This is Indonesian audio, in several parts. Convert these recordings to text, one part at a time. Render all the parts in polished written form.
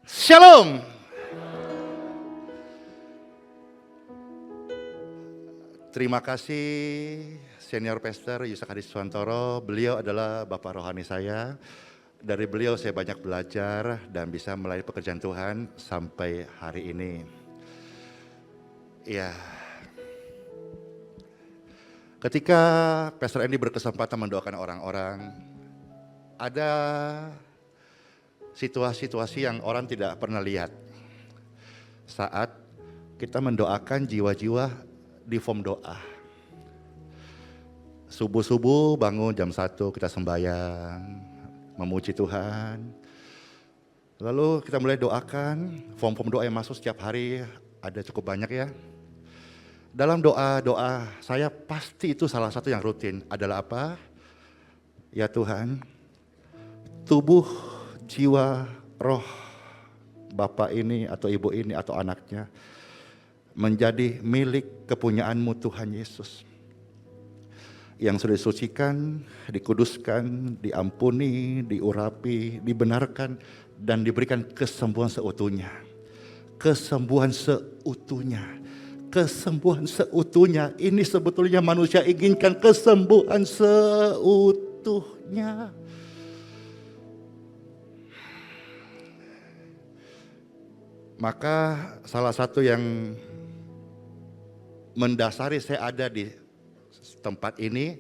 Shalom. Terima kasih Senior Pastor Yusak Hadiswantoro. Beliau adalah Bapak rohani saya. Dari beliau saya banyak belajar dan bisa melayani pekerjaan Tuhan sampai hari ini. Ya, ketika Pastor Andy berkesempatan mendoakan orang-orang, ada situasi-situasi yang orang tidak pernah lihat. Saat kita mendoakan jiwa-jiwa di form doa. Subuh-subuh bangun jam 1 kita sembahyang, memuji Tuhan. Lalu kita mulai doakan, form-form doa yang masuk setiap hari ada cukup banyak ya. Dalam doa-doa saya pasti itu salah satu yang rutin adalah apa? Ya Tuhan, tubuh, jiwa, roh Bapak ini atau Ibu ini atau anaknya menjadi milik kepunyaanmu Tuhan Yesus. Yang sudah disucikan, dikuduskan, diampuni, diurapi, dibenarkan, dan diberikan kesembuhan seutuhnya. Kesembuhan seutuhnya. Kesembuhan seutuhnya. Ini sebetulnya manusia inginkan kesembuhan seutuhnya. Maka salah satu yang mendasari saya ada di tempat ini,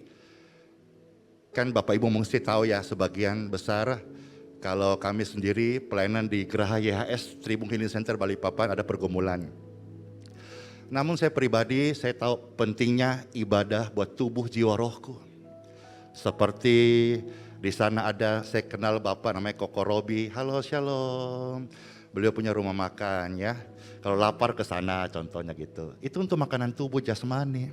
kan Bapak Ibu mesti tahu ya sebagian besar kalau kami sendiri pelayanan di Geraha YHS Tribun Healing Center Balikpapan ada pergumulan. Namun saya pribadi saya tahu pentingnya ibadah buat tubuh jiwa rohku. Seperti di sana ada saya kenal Bapak namanya Koko Robi. Halo Shalom. Beliau punya rumah makan ya. Kalau lapar ke sana contohnya gitu. Itu untuk makanan tubuh jasmani.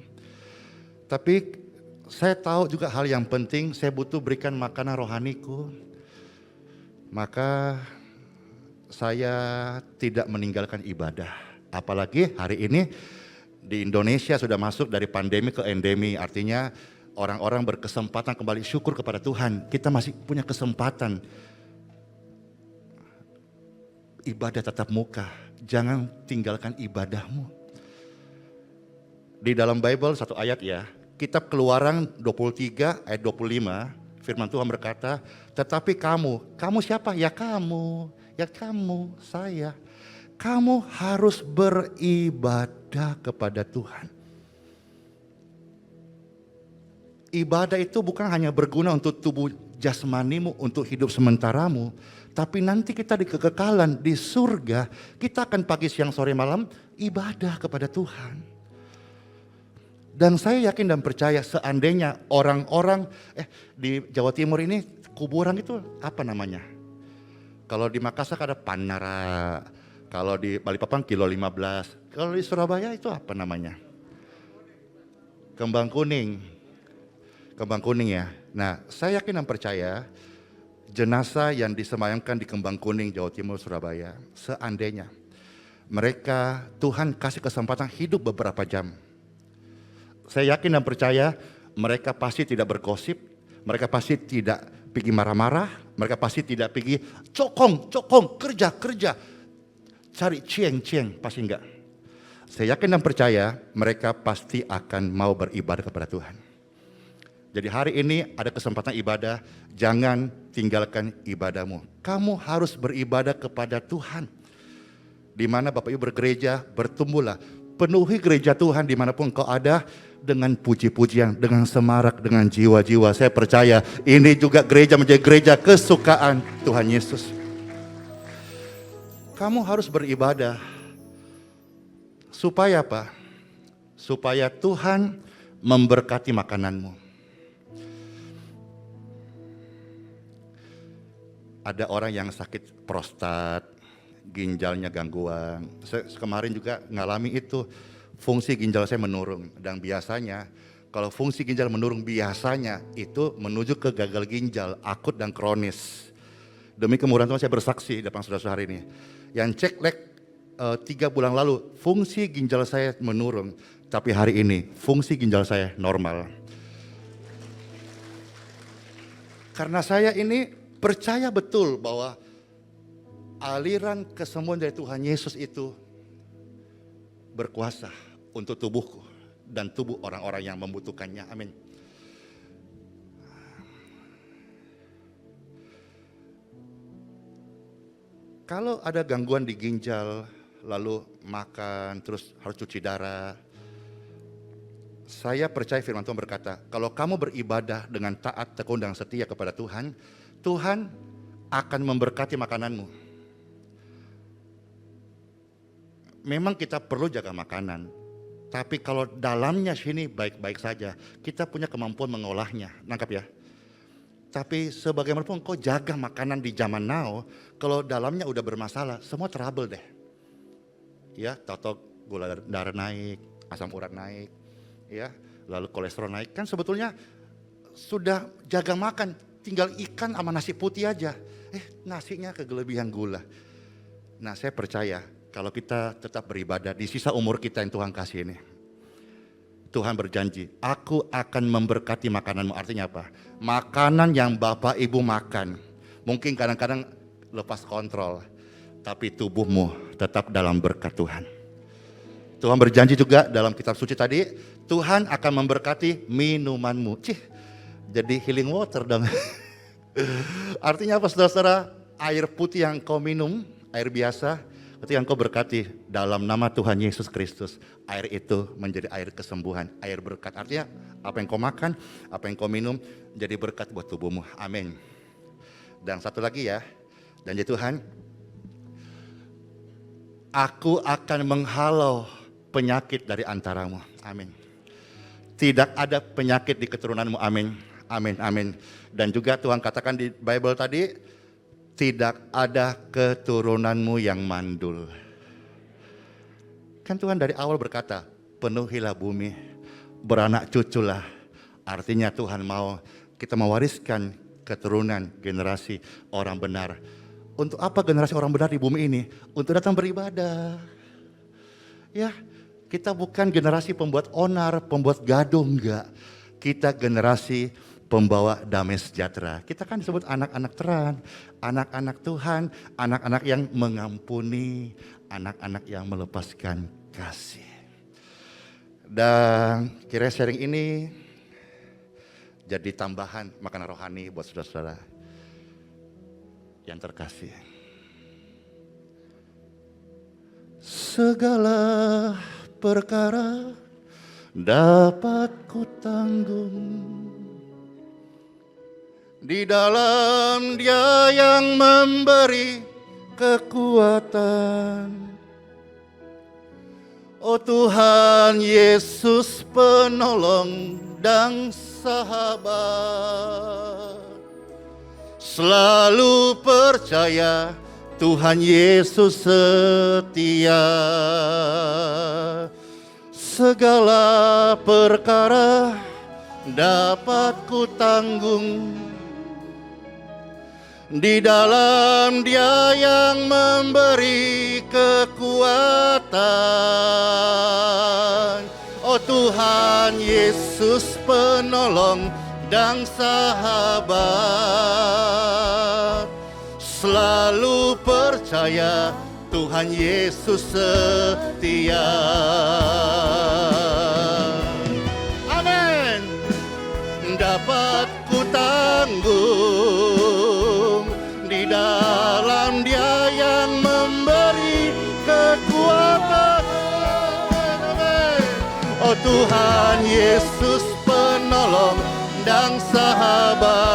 Tapi saya tahu juga hal yang penting, saya butuh berikan makanan rohaniku. Maka saya tidak meninggalkan ibadah. Apalagi hari ini di Indonesia sudah masuk dari pandemi ke endemi. Artinya orang-orang berkesempatan kembali syukur kepada Tuhan. Kita masih punya kesempatan. Ibadah tatap muka, jangan tinggalkan ibadahmu. Di dalam Bible satu ayat ya, kitab Keluaran 23 ayat 25, firman Tuhan berkata, tetapi kamu siapa? Ya kamu, saya. Kamu harus beribadah kepada Tuhan. Ibadah itu bukan hanya berguna untuk tubuh jasmanimu, untuk hidup sementaramu. Tapi nanti kita di kekekalan, di surga, kita akan pagi, siang, sore, malam ibadah kepada Tuhan. Dan saya yakin dan percaya seandainya orang-orang di Jawa Timur ini kuburan itu apa namanya? Kalau di Makassar ada Panara, kalau di Balikpapan Kilo 15, kalau di Surabaya itu apa namanya? Kembang kuning ya. Nah saya yakin dan percaya jenazah yang disemayamkan di Kembang Kuning, Jawa Timur, Surabaya, seandainya mereka Tuhan kasih kesempatan hidup beberapa jam. Saya yakin dan percaya mereka pasti tidak bergosip, mereka pasti tidak pergi marah-marah, mereka pasti tidak pergi cokong, kerja, cari cieng, pasti enggak. Saya yakin dan percaya mereka pasti akan mau beribadah kepada Tuhan. Jadi hari ini ada kesempatan ibadah, jangan tinggalkan ibadahmu. Kamu harus beribadah kepada Tuhan. Di mana Bapak Ibu bergereja, bertumbuhlah. Penuhi gereja Tuhan dimanapun kau ada dengan puji-pujian, dengan semarak, dengan jiwa-jiwa. Saya percaya ini juga gereja menjadi gereja kesukaan Tuhan Yesus. Kamu harus beribadah. Supaya apa? Supaya Tuhan memberkati makananmu. Ada orang yang sakit prostat, ginjalnya gangguan. Saya kemarin juga ngalami itu, fungsi ginjal saya menurun. Dan biasanya kalau fungsi ginjal menurun biasanya itu menuju ke gagal ginjal akut dan kronis. Demi kemurahan Tuhan saya bersaksi depan saudara-saudara hari ini. Yang cek lek 3 bulan lalu fungsi ginjal saya menurun. Tapi hari ini fungsi ginjal saya normal. Karena saya ini percaya betul bahwa aliran kesembuhan dari Tuhan Yesus itu berkuasa untuk tubuhku dan tubuh orang-orang yang membutuhkannya. Amin. Kalau ada gangguan di ginjal, lalu makan, terus harus cuci darah, saya percaya firman Tuhan berkata, kalau kamu beribadah dengan taat, tekun, dan setia kepada Tuhan, Tuhan akan memberkati makananmu. Memang kita perlu jaga makanan, tapi kalau dalamnya sini baik-baik saja, kita punya kemampuan mengolahnya, nangkap ya. Tapi sebagaimanapun kau jaga makanan di zaman now, kalau dalamnya udah bermasalah, semua trouble deh. Ya, tahu-tahu gula darah naik, asam urat naik, ya, lalu kolesterol naik. Kan sebetulnya sudah jaga makan, tinggal ikan sama nasi putih aja. Nasinya kegelebihan gula. Nah, saya percaya kalau kita tetap beribadah di sisa umur kita yang Tuhan kasih ini, Tuhan berjanji, aku akan memberkati makananmu. Artinya apa? Makanan yang Bapak Ibu makan, mungkin kadang-kadang lepas kontrol, tapi tubuhmu tetap dalam berkat Tuhan. Tuhan berjanji juga dalam kitab suci tadi, Tuhan akan memberkati minumanmu. Jadi healing water dong. Artinya apa saudara-saudara? Air putih yang kau minum, air biasa, ketika engkau berkati dalam nama Tuhan Yesus Kristus, air itu menjadi air kesembuhan, air berkat. Artinya apa yang kau makan, apa yang kau minum, jadi berkat buat tubuhmu. Amin. Dan satu lagi ya, janji Tuhan, aku akan menghalau penyakit dari antaramu. Amin. Tidak ada penyakit di keturunanmu. Amin. Amin. Amin. Dan juga Tuhan katakan di Bible tadi, tidak ada keturunanmu yang mandul. Kan Tuhan dari awal berkata, penuhilah bumi, beranak cuculah. Artinya Tuhan mau kita mewariskan keturunan generasi orang benar. Untuk apa generasi orang benar di bumi ini? Untuk datang beribadah. Ya, kita bukan generasi pembuat onar, pembuat gaduh, enggak. Kita generasi pembawa damai sejahtera. Kita kan disebut anak-anak terang, anak-anak Tuhan, anak-anak yang mengampuni, anak-anak yang melepaskan kasih. Dan kira sharing ini jadi tambahan makanan rohani buat saudara-saudara yang terkasih. Segala perkara dapat ku tanggung di dalam Dia yang memberi kekuatan. Oh Tuhan Yesus penolong dan sahabat, selalu percaya Tuhan Yesus setia. Segala perkara dapat ku tanggung di dalam Dia yang memberi kekuatan. Oh Tuhan Yesus penolong dan sahabat, selalu percaya Tuhan Yesus setia. Amin. Dapat ku tanggung di dalam Dia yang memberi kekuatan. Oh Tuhan Yesus penolong dan sahabat,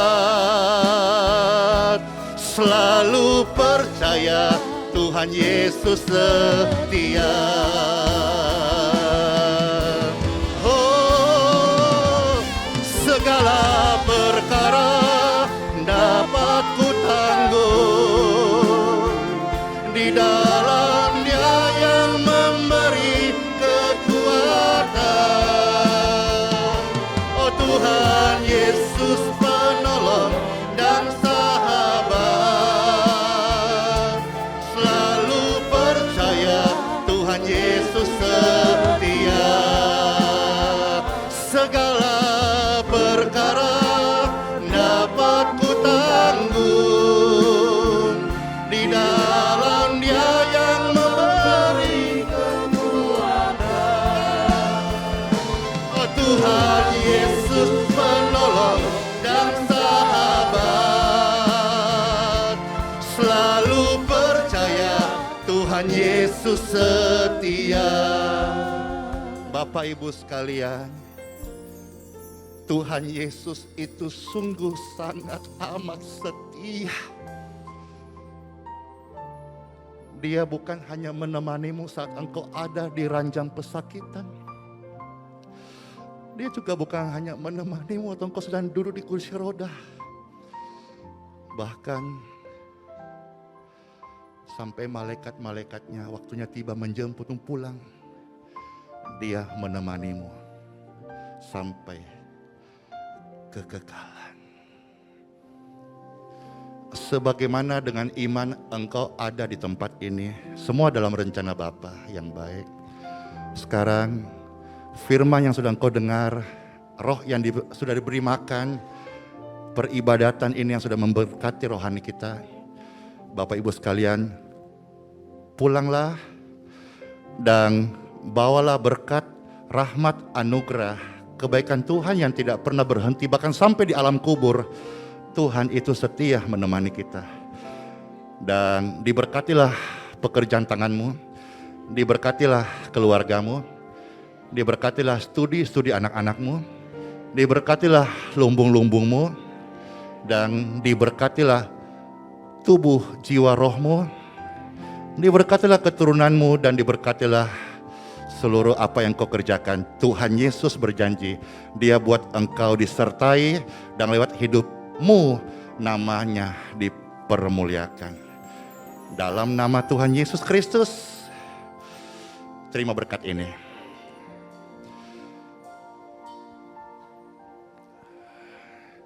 selalu percaya Tuhan Yesus setia. Oh, segala perkara dapat ku tanggung di dalam Dia yang memberi kekuatan. Oh Tuhan Yesus penolong dan sahabat, selalu percaya Tuhan Yesus setia. Segala perkara dapat ku tanggung di dalam Tuhan Yesus setia. Bapak Ibu sekalian, Tuhan Yesus itu sungguh sangat amat setia. Dia bukan hanya menemanimu saat engkau ada di ranjang pesakitan. Dia juga bukan hanya menemanimu atau engkau sedang duduk di kursi roda. Bahkan sampai malaikat-malaikatnya waktunya tiba menjemputmu pulang, Dia menemanimu sampai kekekalan. Sebagaimana dengan iman engkau ada di tempat ini, semua dalam rencana Bapa yang baik. Sekarang firman yang sudah engkau dengar, roh yang sudah diberi makan, peribadatan ini yang sudah memberkati rohani kita. Bapak Ibu sekalian, pulanglah dan bawalah berkat, rahmat, anugerah, kebaikan Tuhan yang tidak pernah berhenti, bahkan sampai di alam kubur. Tuhan itu setia menemani kita. Dan diberkatilah pekerjaan tanganmu, diberkatilah keluargamu, diberkatilah studi anak-anakmu, diberkatilah lumbung-lumbungmu, dan diberkatilah tubuh jiwa rohmu, diberkatilah keturunanmu, dan diberkatilah seluruh apa yang kau kerjakan. Tuhan Yesus berjanji, Dia buat engkau disertai dan lewat hidupmu namanya dipermuliakan. Dalam nama Tuhan Yesus Kristus, terima berkat ini.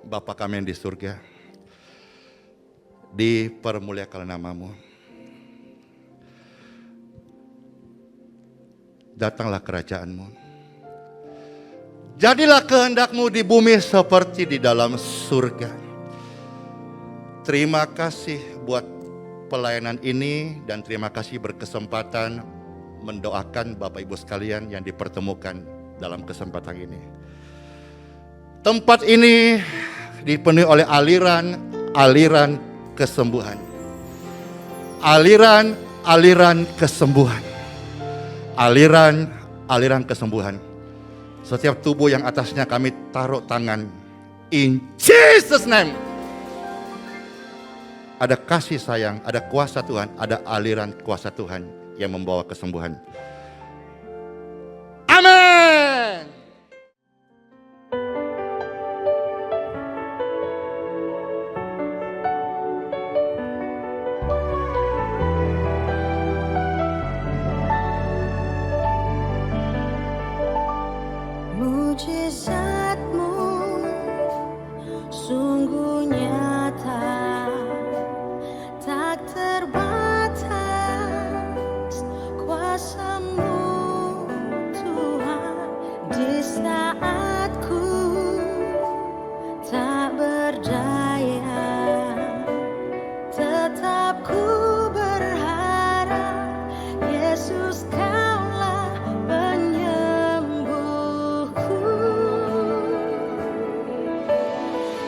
Bapa kami yang di surga, dipermuliakan namamu. Datanglah kerajaanmu. Jadilah kehendakmu di bumi seperti di dalam surga. Terima kasih buat pelayanan ini dan terima kasih berkesempatan mendoakan Bapak Ibu sekalian yang dipertemukan dalam kesempatan ini. Tempat ini dipenuhi oleh aliran kesembuhan. Aliran kesembuhan. Aliran kesembuhan. Setiap tubuh yang atasnya kami taruh tangan. In Jesus name. Ada kasih sayang, ada kuasa Tuhan, ada aliran kuasa Tuhan yang membawa kesembuhan. Amin. Mujizatmu sungguh nyata, tak terbatas kuasa-Mu Tuhan. Di saat ku tak berdaya, tetap ku berharap Yesus Kaulah penyembuhku.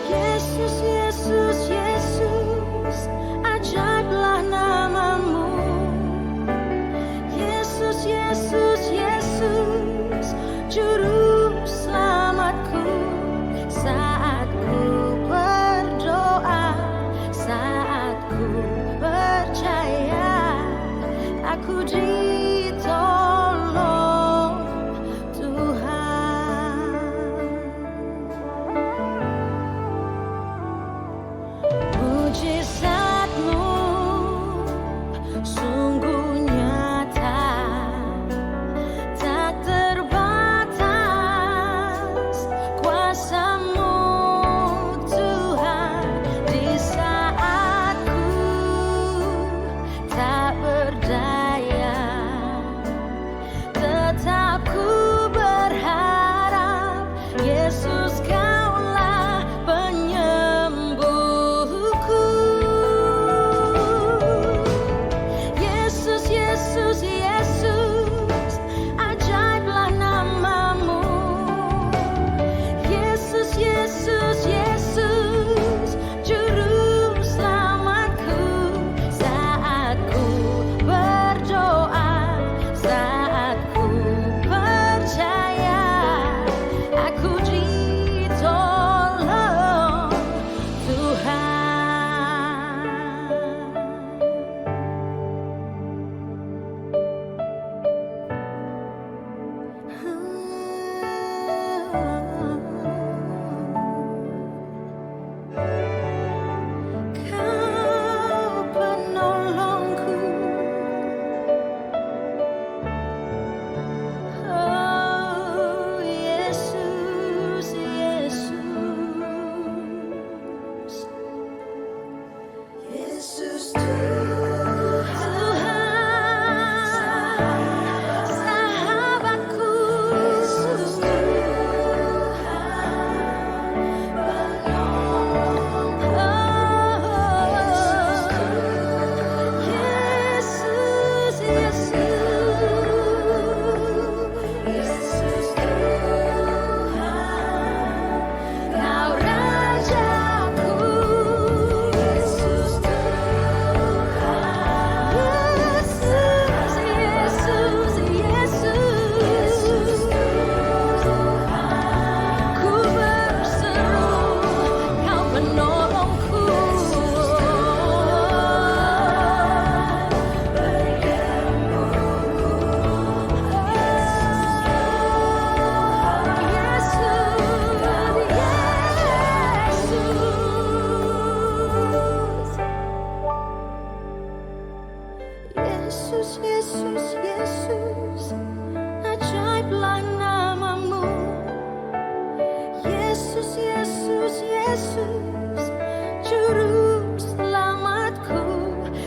Yesus, Yesus, Yesus, ajaiblah namamu. Yesus, Yesus, Yesus, juru selamatku. Saat ku berdoa, saat ku percaya, aku ditolong Tuhan. Mujizat-Mu sungguh nyata, tak terbatas kuasa-Mu Tuhan. Di saat ku tak berdaya, Yesus, Yesus, Yesus, ajaiblah namamu. Yesus, Yesus, Yesus, juru selamatku.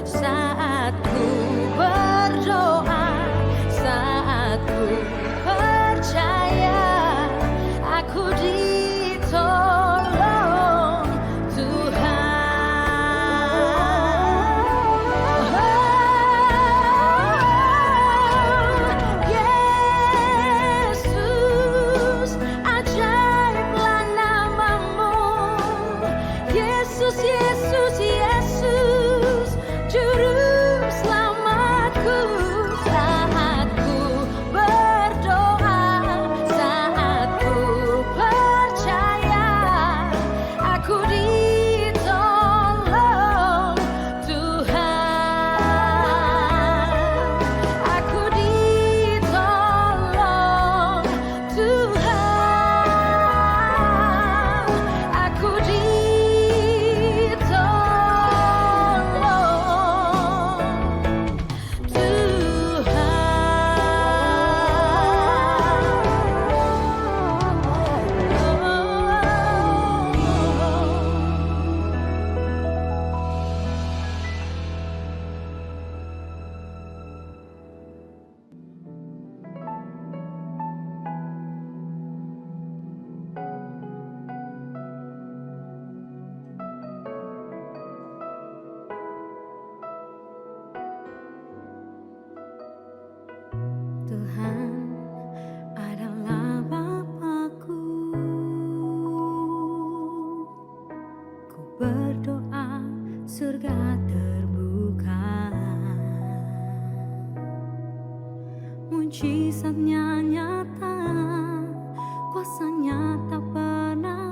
Saat ku berdoa, saat ku percaya, aku ditolong Tuhan. Yesus, ajaiblah namamu. Yesus, Yesus, Yesus, juru selamatku. Saat ku berdoa, saat ku percaya, aku ditolong Tuhan. Aku ditolong Tuhan. Aku ditolong Tuhan adalah Bapakku. Ku berdoa surga terbuka, mujizatnya nyata, kuasanya tak pernah